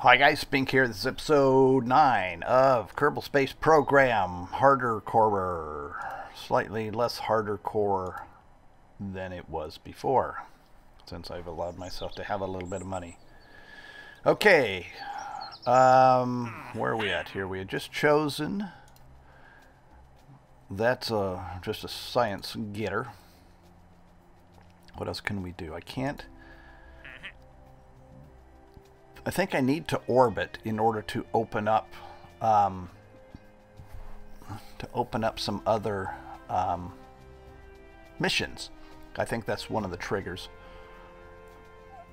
Hi guys, Spink here. This is episode 9 of Kerbal Space Program, Hardercore. Slightly less Hardercore than it was before, since I've allowed myself to have a little bit of money. Okay, where are we at here? We had just chosen, that's just a science getter. What else can we do? I think I need to orbit in order to open up some other missions. I think that's one of the triggers.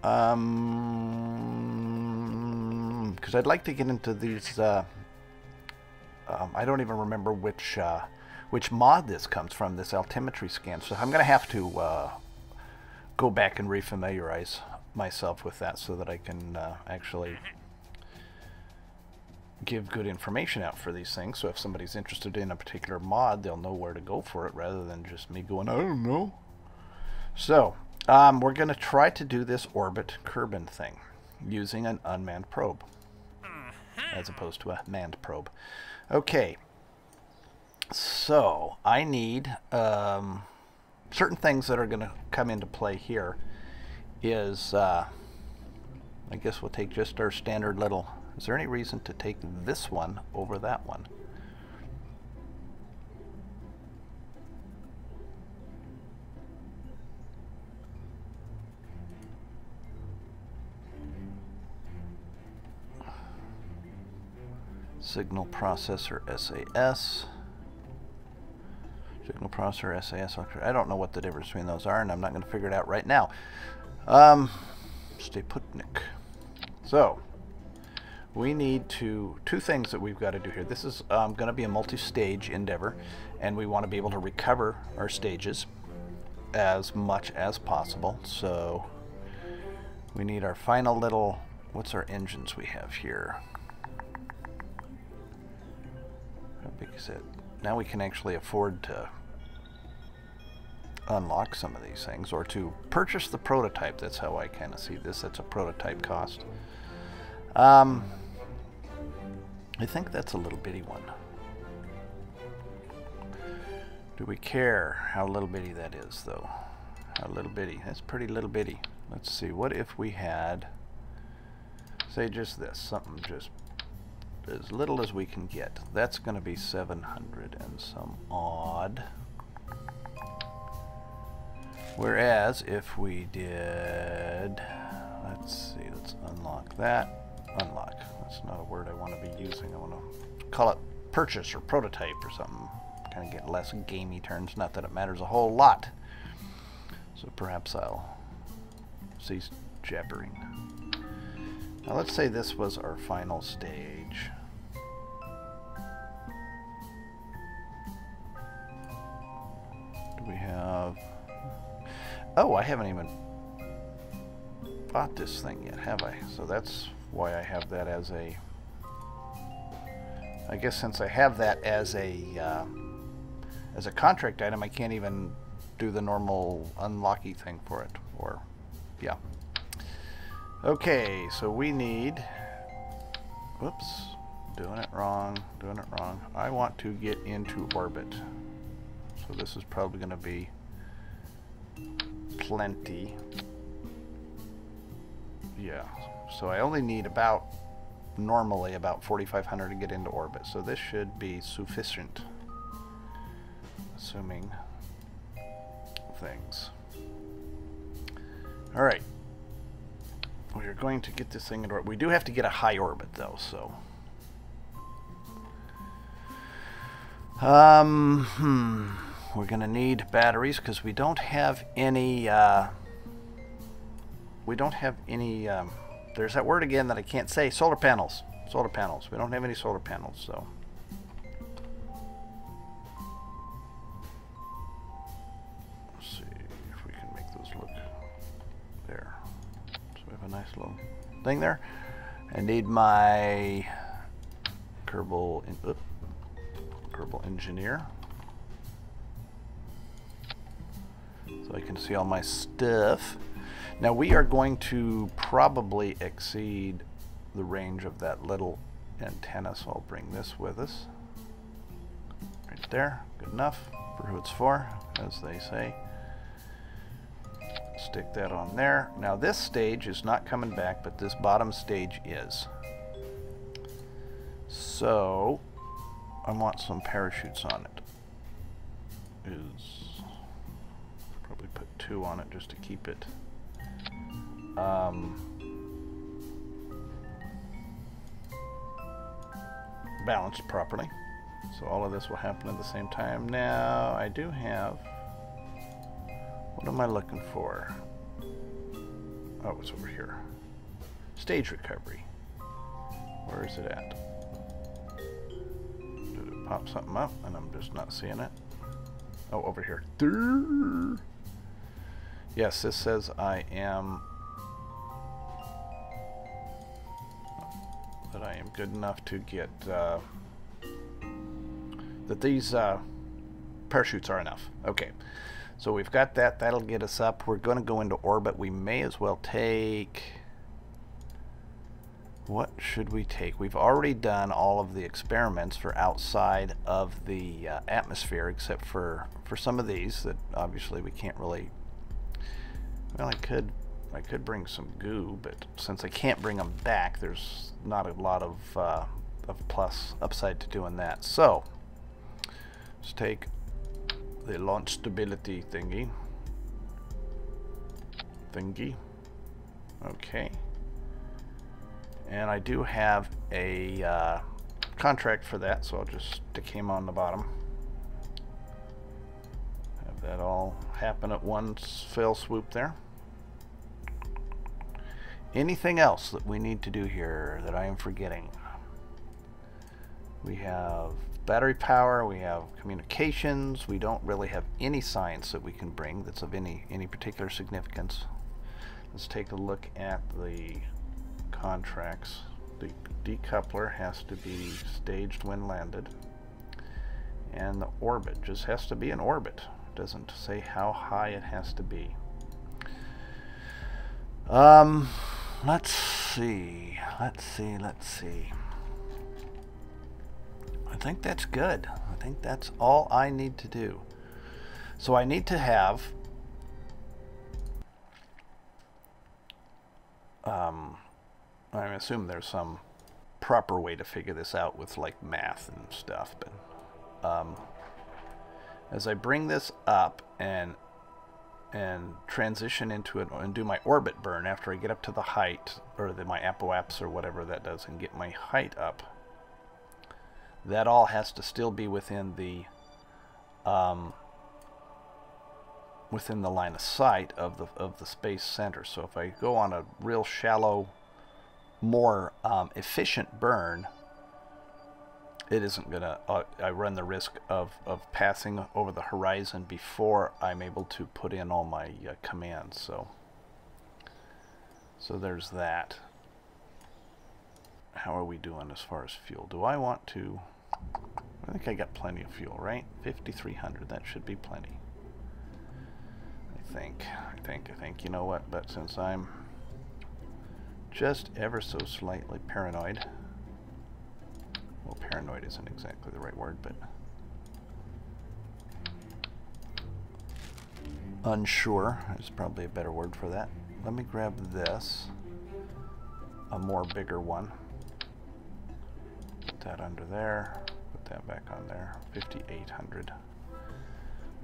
Because I'd like to get into these. I don't even remember which mod this comes from. This altimetry scan. So I'm going to have to go back and refamiliarize myself with that so that I can actually give good information out for these things. So if somebody's interested in a particular mod, they'll know where to go for it rather than just me going, I don't know. So we're going to try to do this orbit Kerbal thing using an unmanned probe as opposed to a manned probe. Okay, so I need certain things that are going to come into play here. Is I guess we'll take just our standard little. Is there any reason to take this one over that one? Signal processor SAS. Signal processor SAS. I don't know what the difference between those are, and I'm not going to figure it out right now. Stay put, Nick. So we need two things that we've got to do here. This is going to be a multi-stage endeavor, and we want to be able to recover our stages as much as possible. So we need our final little, what's our engines we have here? How big is it? Now we can actually afford to unlock some of these things, or to purchase the prototype. That's how I kind of see this. That's a prototype cost. I think that's a little bitty one. Do we care how little bitty that is, though? How little bitty? That's pretty little bitty. Let's see. What if we had, say, just this, something just as little as we can get? That's going to be 700 and some odd. Whereas if we did, let's see, let's unlock that. Unlock. That's not a word I want to be using. I want to call it purchase or prototype or something. Kind of get less gamey turns. Not that it matters a whole lot. So perhaps I'll cease jabbering. Now let's say this was our final stage. Do we have... Oh, I haven't even bought this thing yet, have I? So that's why I have that as a... I guess since I have that as a contract item, I can't even do the normal unlocky thing for it. Or, yeah. Okay, so we need... Whoops. Doing it wrong. Doing it wrong. I want to get into orbit. So this is probably going to be plenty. Yeah, so I only need about, normally about 4,500 to get into orbit, so this should be sufficient, assuming things. Alright, we are going to get this thing into orbit. We do have to get a high orbit though, so we're going to need batteries because we don't have any, there's that word again that I can't say, solar panels. Solar panels. We don't have any solar panels, so. Let's see if we can make those look there. So we have a nice little thing there. I need my Kerbal engineer. So I can see all my stuff. Now we are going to probably exceed the range of that little antenna, so I'll bring this with us. Right there, good enough for who it's for, as they say. Stick that on there. Now this stage is not coming back, but this bottom stage is. So I want some parachutes on it. Probably put 2 on it just to keep it balanced properly. So all of this will happen at the same time. Now I do have, what am I looking for? Oh, it's over here. Stage recovery. Where is it at? Did it pop something up and I'm just not seeing it? Oh, over here. Yes, this says I am good enough to get that these parachutes are enough. Okay, so we've got that. That'll get us up. We're going to go into orbit. We may as well take, what should we take? We've already done all of the experiments for outside of the atmosphere, except for some of these that obviously we can't really. Well, I could bring some goo, but since I can't bring them back, there's not a lot of plus upside to doing that. So let's take the launch stability thingy. Okay. And I do have a contract for that, so I'll just stick him on the bottom. Have that all happen at one fell swoop there. Anything else that we need to do here that I am forgetting? We have battery power, we have communications, we don't really have any science that we can bring that's of any particular significance. Let's take a look at the contracts. The decoupler has to be staged when landed, and the orbit just has to be an orbit. It doesn't say how high it has to be. Let's see. I think that's good. I think that's all I need to do. So I need to have I assume there's some proper way to figure this out with like math and stuff, but as I bring this up and transition into it and do my orbit burn after I get up to the height, or my apoaps or whatever that does, and get my height up, that all has to still be within the line of sight of the space center. So if I go on a real shallow, more efficient burn, it isn't gonna I run the risk of passing over the horizon before I'm able to put in all my commands. So there's that. How are we doing as far as fuel? Do I want to, I think I got plenty of fuel, right? 5,300, that should be plenty. I think, you know what, but since I'm just ever so slightly paranoid, well, paranoid isn't exactly the right word, but unsure is probably a better word for that. Let me grab this, a more bigger one. Put that under there, put that back on there. 5,800.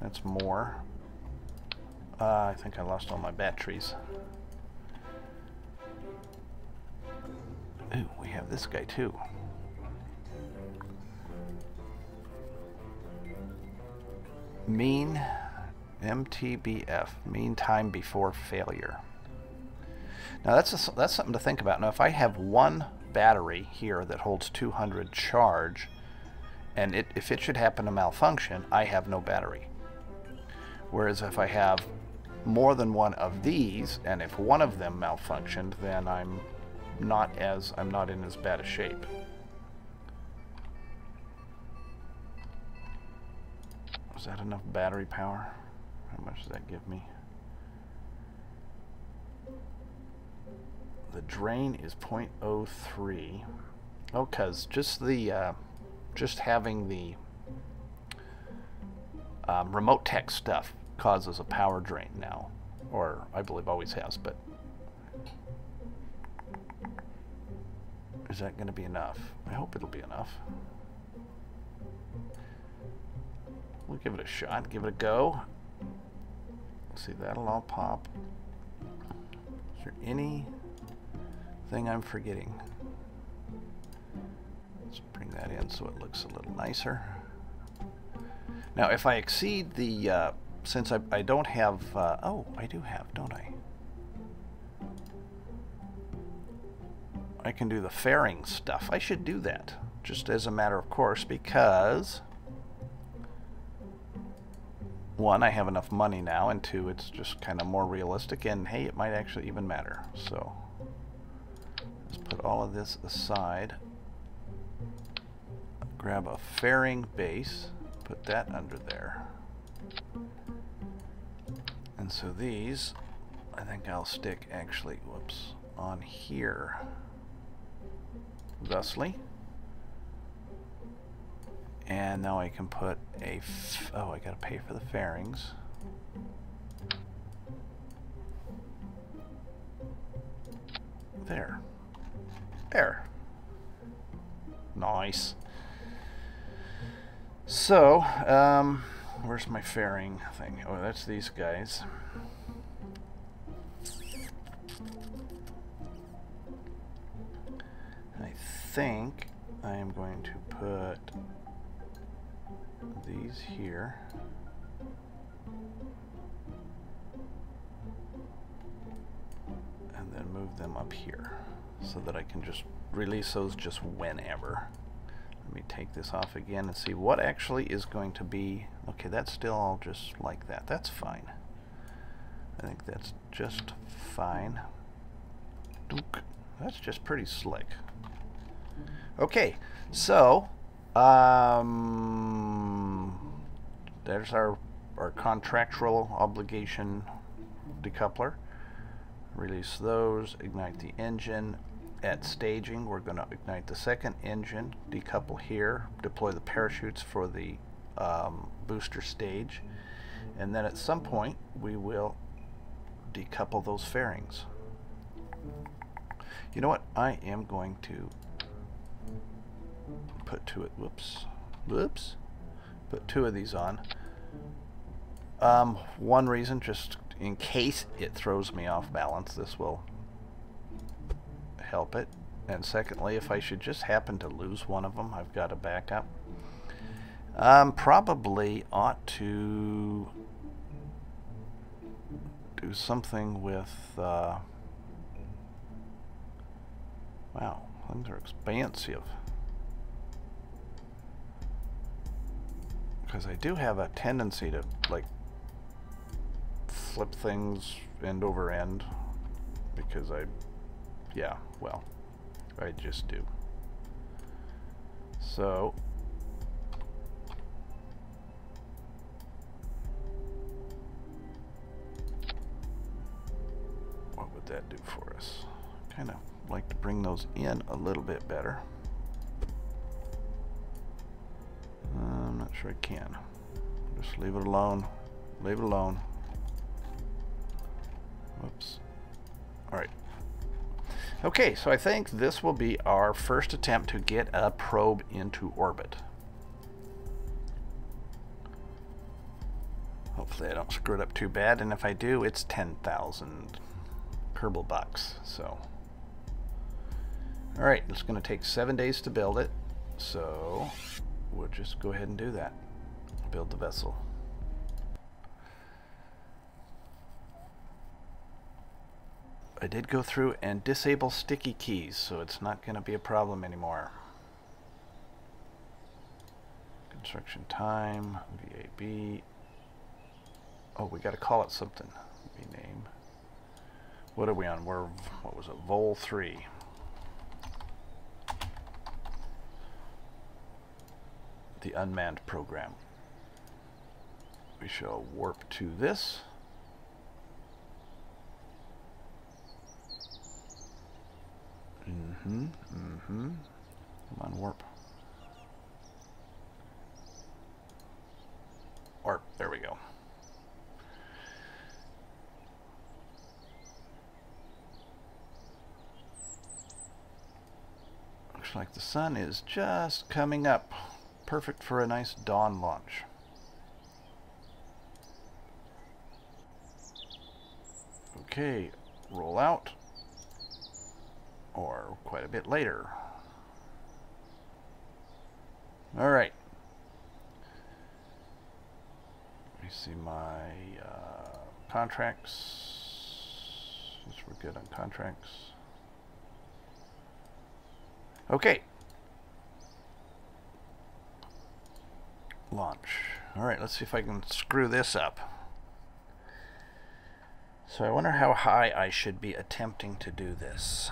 That's more. I think I lost all my batteries. Ooh, we have this guy too. Mean MTBF, mean time before failure. Now that's something to think about. Now if I have one battery here that holds 200 charge, and if it should happen to malfunction, I have no battery. Whereas if I have more than one of these, and if one of them malfunctioned, then I'm not in as bad a shape. Is that enough battery power? How much does that give me? the drain is 0.03. Oh, because just the just having the RemoteTech stuff causes a power drain now, or I believe always has. But is that going to be enough? I hope it'll be enough. We'll give it a shot, give it a go. See, that'll all pop. Is there anything I'm forgetting? Let's bring that in so it looks a little nicer. Now, if I exceed the, since I don't have, oh, I do have, don't I? I can do the fairing stuff. I should do that, just as a matter of course, because one, I have enough money now, and two, it's just kind of more realistic, and hey, it might actually even matter. So let's put all of this aside, grab a fairing base, put that under there, and so these, I think I'll stick actually, whoops, on here, thusly. And now I can put a, oh, I gotta pay for the fairings. There. There. Nice. So, where's my fairing thing? Oh, that's these guys. I think I am going to put these here. And then move them up here so that I can just release those just whenever. Let me take this off again and see what actually is going to be. Okay, that's still all just like that. That's fine. I think that's just fine. Dunk. That's just pretty slick. Okay, so there's our contractual obligation decoupler. Release those, ignite the engine. At staging, we're going to ignite the second engine, decouple here, deploy the parachutes for the booster stage, and then at some point we will decouple those fairings. You know what? I am going to put two put two of these on. One reason, just in case it throws me off balance, this will help it. And secondly, if I should just happen to lose one of them, I've got a backup. Probably ought to do something with wow, things are expansive. Because I do have a tendency to like flip things end over end, because yeah, well, I just do. So what would that do for us? Kind of like to bring those in a little bit better. I'm not sure I can. Just leave it alone. Leave it alone. Whoops. Alright. Okay, so I think this will be our first attempt to get a probe into orbit. Hopefully I don't screw it up too bad, and if I do, it's 10,000 Kerbal bucks. So, alright, it's going to take 7 days to build it, so we'll just go ahead and do that. Build the vessel. I did go through and disable sticky keys, so it's not going to be a problem anymore. Construction time, VAB. Oh, we got to call it something. Rename. What are we on? We're, what was it? Vol 3. The unmanned program. We shall warp to this. Come on, warp. Warp, there we go. Looks like the sun is just coming up. Perfect for a nice dawn launch. Okay, roll out. Or quite a bit later. All right. Let me see my contracts. Since we're good on contracts. Okay. Launch. All right, let's see if I can screw this up. So I wonder how high I should be attempting to do this.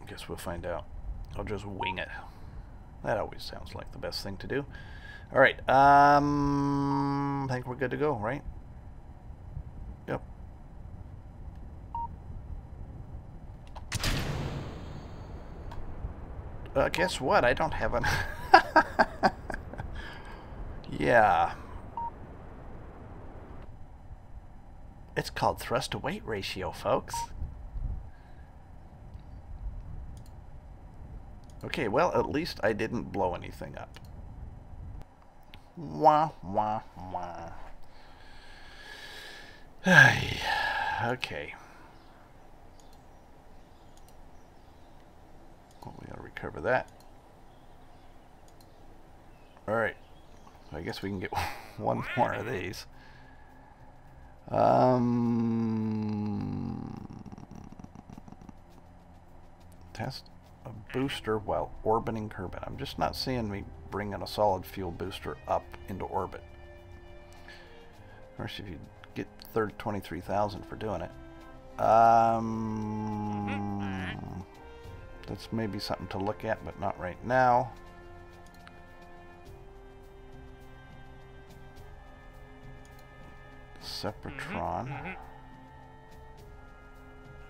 I guess we'll find out. I'll just wing it. That always sounds like the best thing to do. All right, I think we're good to go, right? Yep. Guess what? I don't have an... Yeah. It's called thrust-to-weight ratio, folks. Okay, well, at least I didn't blow anything up. Wah, wah, wah. Okay. Well, we gotta recover that. Alright. I guess we can get one more of these. Test a booster while orbiting Kerbal. I'm just not seeing me bringing a solid fuel booster up into orbit. Of course, if you get 23,000 for doing it. That's maybe something to look at, but not right now. Sepratron. A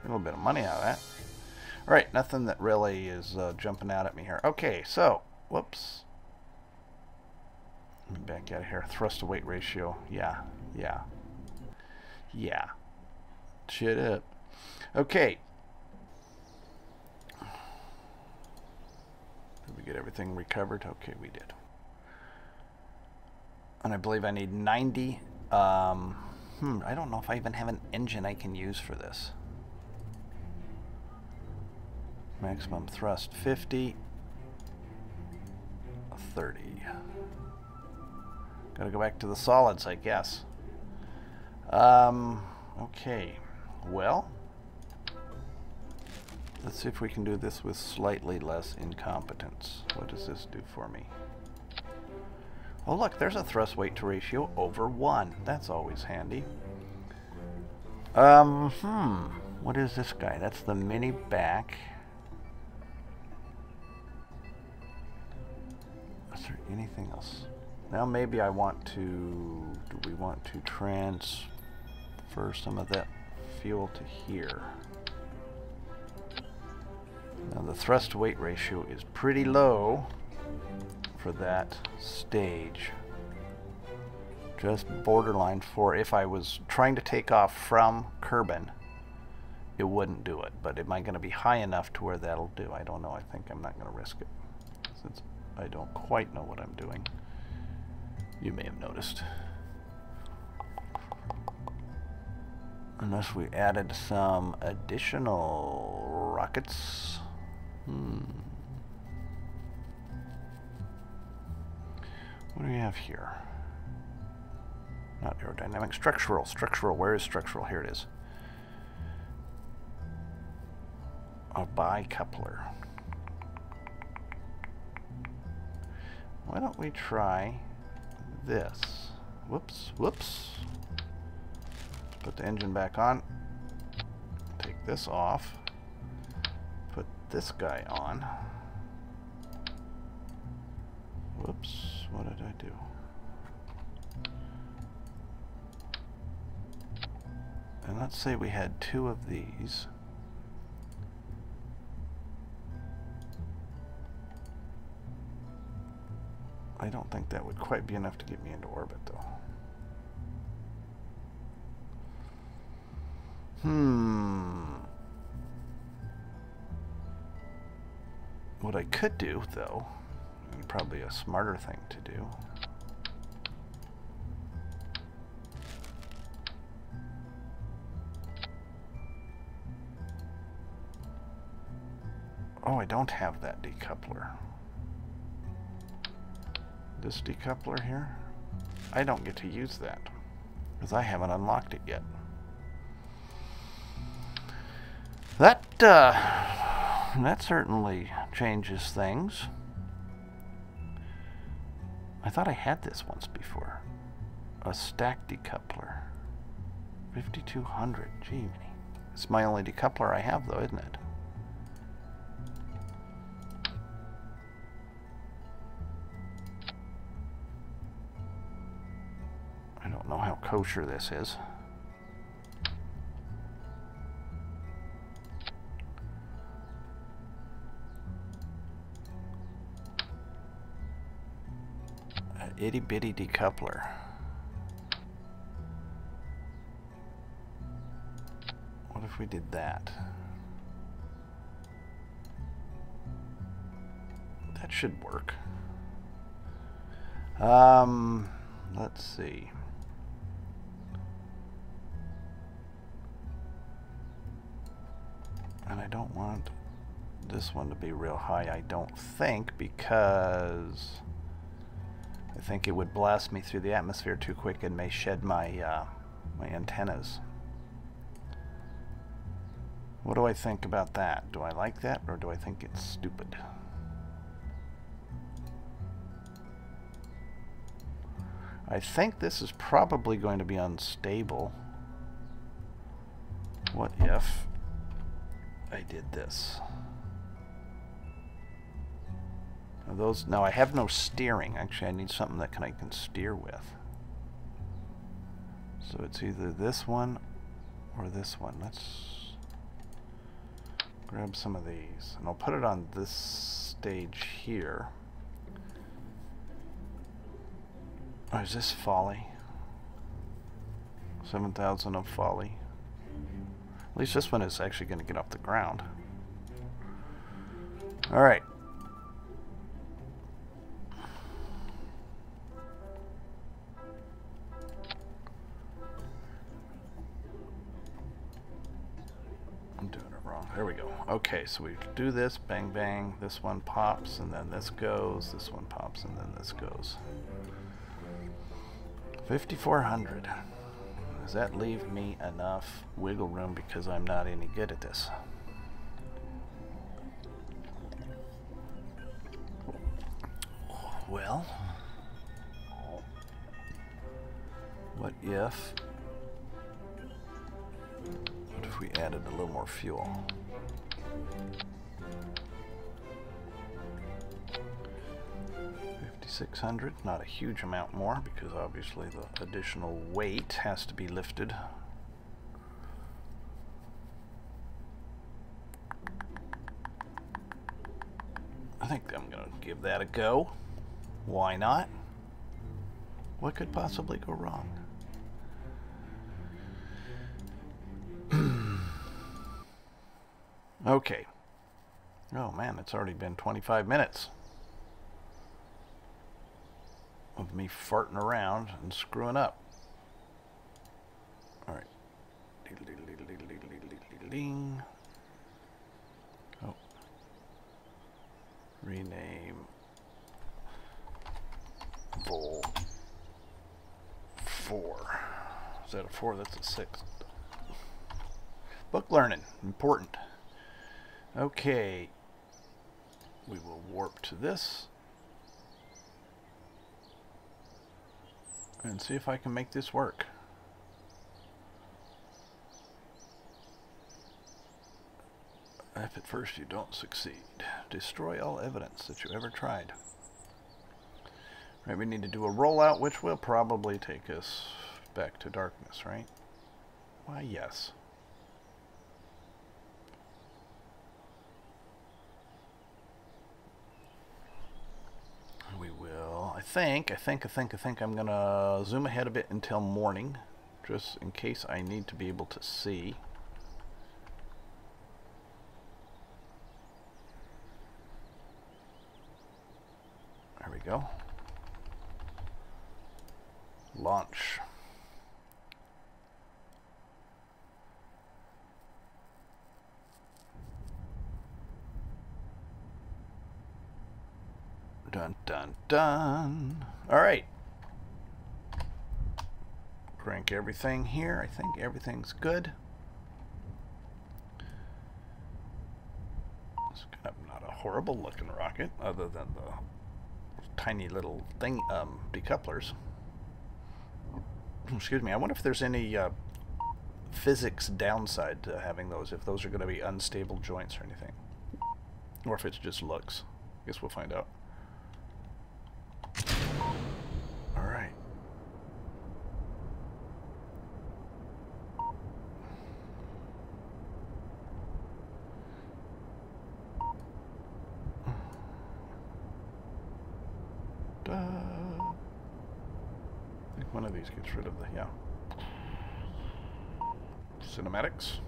little bit of money out of that. Alright, nothing that really is jumping out at me here. Okay, so, whoops. Let me back out of here. Thrust to weight ratio. Yeah. Shut up. Okay. Did we get everything recovered? Okay, we did. And I believe I need 90. I don't know if I even have an engine I can use for this. Maximum thrust 50. 30. Gotta go back to the solids, I guess. Okay. Well, let's see if we can do this with slightly less incompetence. What does this do for me? Oh look, there's a thrust weight to ratio over 1. That's always handy. What is this guy? That's the mini back. Is there anything else? Now maybe I want to... Do we want to transfer some of that fuel to here? Now the thrust weight ratio is pretty low for that stage. Just borderline for if I was trying to take off from Kerbal, it wouldn't do it. But am I going to be high enough to where that'll do? I don't know. I think I'm not going to risk it since I don't quite know what I'm doing. You may have noticed. Unless we added some additional rockets. What do we have here? Not aerodynamic. Structural. Structural. Where is structural? Here it is. A bicoupler. Why don't we try this? Whoops. Put the engine back on. Take this off. Put this guy on. Whoops. What did I do? And let's say we had 2 of these. I don't think that would quite be enough to get me into orbit, though. What I could do, though, and probably a smarter thing to do, oh, I don't have that decoupler. This decoupler here, I don't get to use that because I haven't unlocked it yet. That certainly changes things. I thought I had this once before. A stack decoupler. 5200. Gee, it's my only decoupler I have, though, isn't it? I don't know how kosher this is. Itty bitty decoupler. What if we did that? That should work. Let's see. And I don't want this one to be real high, I don't think, because I think it would blast me through the atmosphere too quick and may shed my my antennas. What do I think about that? Do I like that, or do I think it's stupid? I think this is probably going to be unstable. What if I did this? Those, no, I have no steering. Actually, I need something that I can steer with. So it's either this one or this one. Let's grab some of these, and I'll put it on this stage here. Oh, is this folly? 7,000 of folly. At least this one is actually going to get off the ground. All right. There we go. Okay, so we do this, bang, bang, this one pops, and then this goes, this one pops, and then this goes. 5,400. Does that leave me enough wiggle room because I'm not any good at this? Well, what if we added a little more fuel? 5,600, not a huge amount more because obviously the additional weight has to be lifted. I think I'm going to give that a go. Why not? What could possibly go wrong? Okay. Oh man, it's already been 25 minutes of me farting around and screwing up. All right. Oh. Rename Vol 4. Is that a 4? That's a 6. Book learning, important. Okay, we will warp to this and see if I can make this work. If at first you don't succeed, destroy all evidence that you ever tried. Right, we need to do a rollout, which will probably take us back to darkness, right? Why, yes. We will, I think I'm gonna zoom ahead a bit until morning, just in case I need to be able to see. There we go. Launch. Dun, dun, dun. All right. Crank everything here. I think everything's good. It's kind of not a horrible looking rocket, other than the tiny little thing, decouplers. Excuse me. I wonder if there's any physics downside to having those, if those are going to be unstable joints or anything. Or if it's just looks. I guess we'll find out. All right. I think one of these gets rid of the, yeah. Cinematics.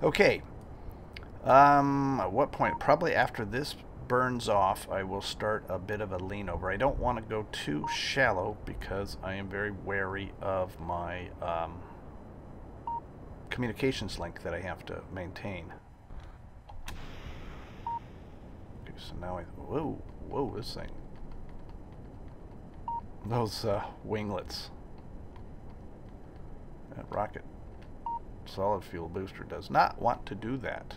Okay. At what point? Probably after this burns off, I will start a bit of a lean over. I don't want to go too shallow because I am very wary of my communications link that I have to maintain. Okay, so now whoa, this thing. Those winglets. That rocket solid fuel booster does not want to do that.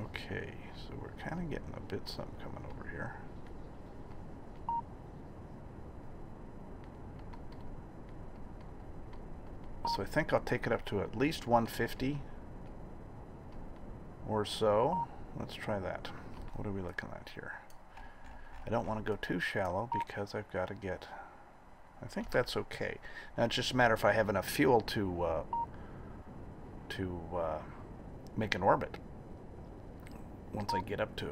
Okay, so we're kind of getting a bit something coming over here. So I think I'll take it up to at least 150 or so. Let's try that. What are we looking at here? I don't want to go too shallow because I've got to get... I think that's okay. Now it's just a matter if I have enough fuel to make an orbit. Once I get up to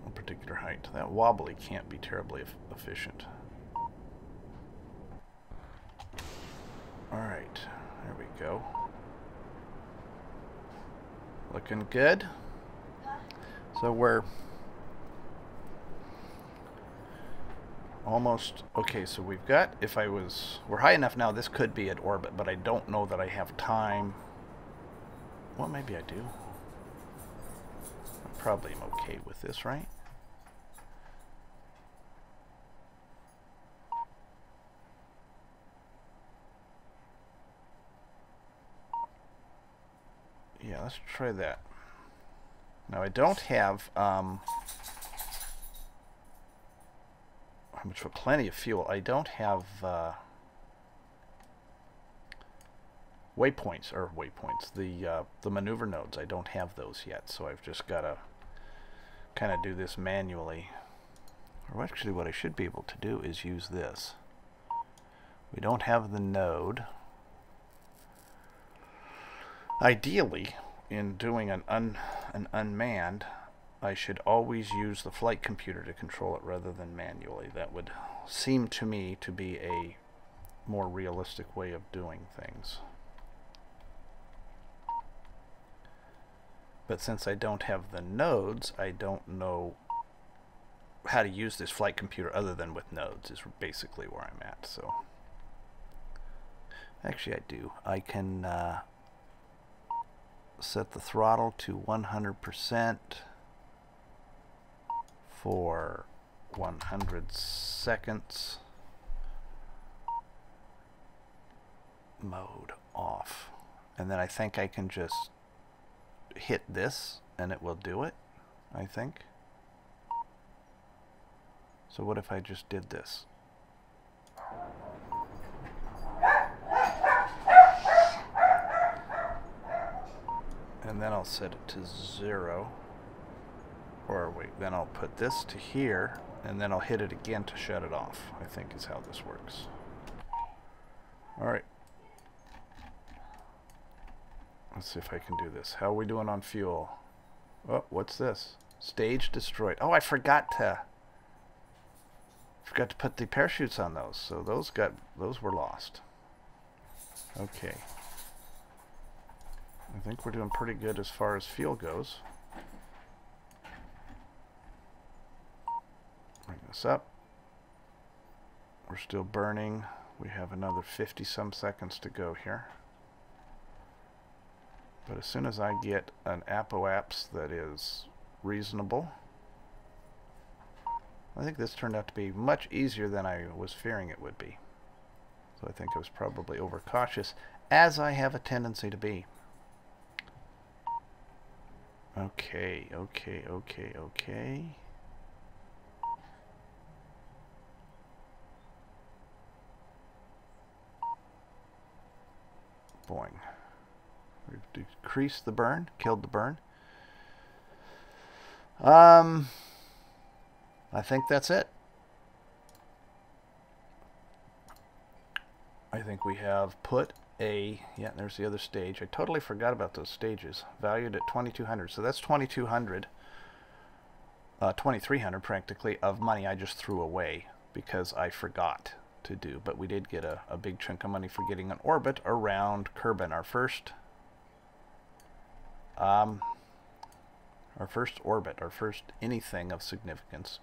a particular height. That wobbly can't be terribly efficient. Alright, there we go. Looking good. So we're almost, okay, so we've got, we're high enough now, this could be at orbit, but I don't know that I have time. Well, maybe I do. I probably am okay with this, right? Yeah, let's try that. Now I don't have which for plenty of fuel. I don't have waypoints, the maneuver nodes. I don't have those yet, so I've just got to kind of do this manually. Or actually, what I should be able to do is use this. We don't have the node. Ideally, in doing an unmanned, I should always use the flight computer to control it rather than manually. That would seem to me to be a more realistic way of doing things. But since I don't have the nodes, I don't know how to use this flight computer other than with nodes, is basically where I'm at. So actually I do. I can set the throttle to 100% for 100 seconds. Mode off. And then I think I can just hit this and it will do it, I think. So what if I just did this? And then I'll set it to 0. Or wait, then I'll put this to here, and then I'll hit it again to shut it off, I think is how this works. Alright. Let's see if I can do this. How are we doing on fuel? Oh, what's this? Stage destroyed. Oh, I forgot to put the parachutes on those. So those were lost. Okay. I think we're doing pretty good as far as fuel goes. Bring this up. We're still burning. We have another 50 some seconds to go here. But as soon as I get an apoapse that is reasonable, I think this turned out to be much easier than I was fearing it would be. So I think I was probably overcautious, as I have a tendency to be. Okay. Boing. We've decreased the burn, killed the burn. I think that's it. I think we have put a, yeah, there's the other stage. I totally forgot about those stages. Valued at 2,200. So that's 2,200, 2,300 practically of money I just threw away because I forgot to do. But we did get a big chunk of money for getting an orbit around Kerbal, our first orbit, our first anything of significance.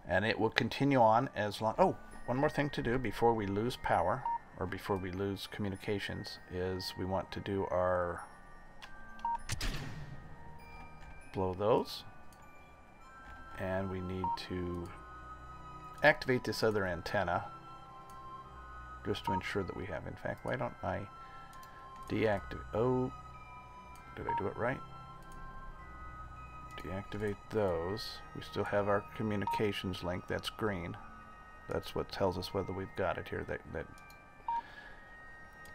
And it will continue on as long... Oh, one more thing to do before we lose power, or before we lose communications, is we want to do our... blow those. And we need to activate this other antenna, just to ensure that we have... In fact, why don't I deactivate... Oh, did I do it right? Deactivate those. We still have our communications link. That's green. That's what tells us whether we've got it here.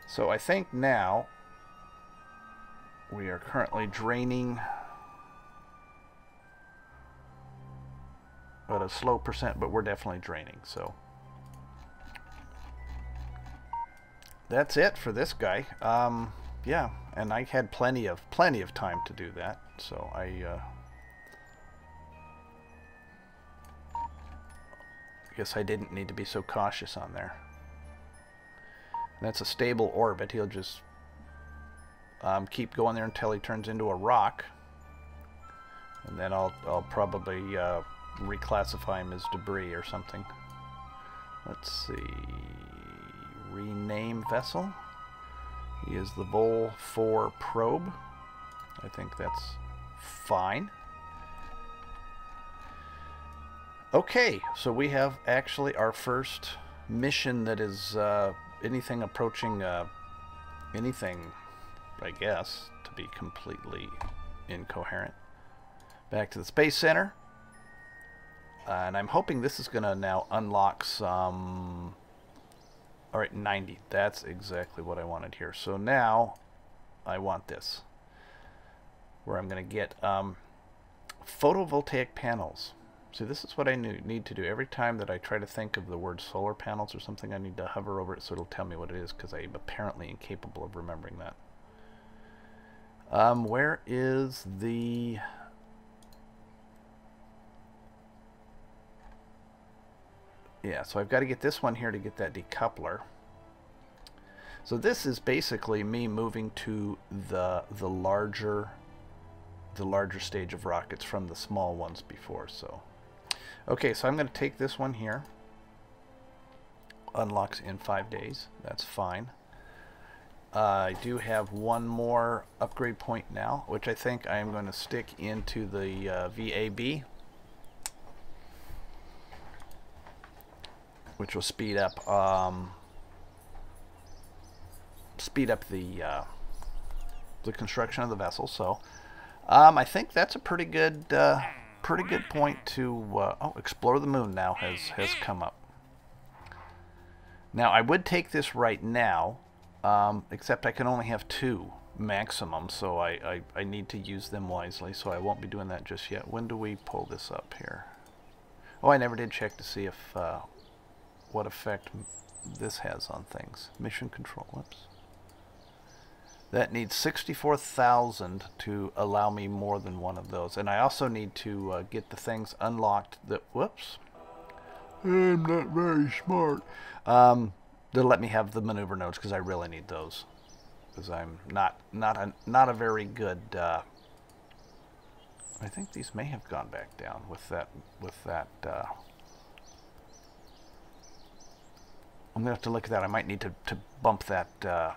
So I think now we are currently draining at a slow percent, but we're definitely draining. So that's it for this guy. Yeah, and I had plenty of time to do that. So I guess I didn't need to be so cautious on there. That's a stable orbit. He'll just keep going there until he turns into a rock, and then I'll probably reclassify him as debris or something. Let's see. Rename vessel. He is the Vol 4 probe. I think that's fine. Okay, so we have actually our first mission that is anything approaching anything, I guess, to be completely incoherent. Back to the Space Center. And I'm hoping this is going to now unlock some... Alright, 90. That's exactly what I wanted here. So now I want this, where I'm going to get photovoltaic panels. See, this is what I need to do. Every time that I try to think of the word solar panels or something, I need to hover over it so it'll tell me what it is, because I'm apparently incapable of remembering that. Where is the... Yeah, so I've got to get this one here to get that decoupler. So this is basically me moving to the larger stage of rockets from the small ones before. So okay, so I'm going to take this one here. Unlocks in 5 days. That's fine. I do have one more upgrade point now, which I think I am going to stick into the VAB, which will speed up the construction of the vessel. So I think that's a pretty good point to oh, explore the moon now has come up. Now I would take this right now, except I can only have 2. maximum, so I need to use them wisely, so I won't be doing that just yet. When do we pull this up here? Oh, I never did check to see if what effect this has on things. Mission control, whoops. That needs 64,000 to allow me more than one of those. And I also need to get the things unlocked that, whoops. I'm not very smart. They'll let me have the maneuver nodes because I really need those. Because I'm not a very good, I think these may have gone back down with that, I'm going to have to look at that. I might need to bump that,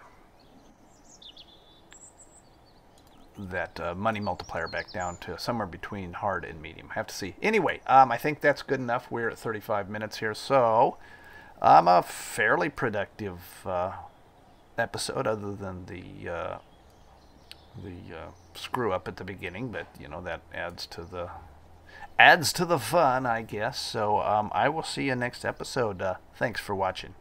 money multiplier back down to somewhere between hard and medium. I have to see. Anyway, I think that's good enough. We're at 35 minutes here, so a fairly productive episode, other than the screw up at the beginning, but you know, that adds to the fun, I guess. So I will see you next episode. Thanks for watching.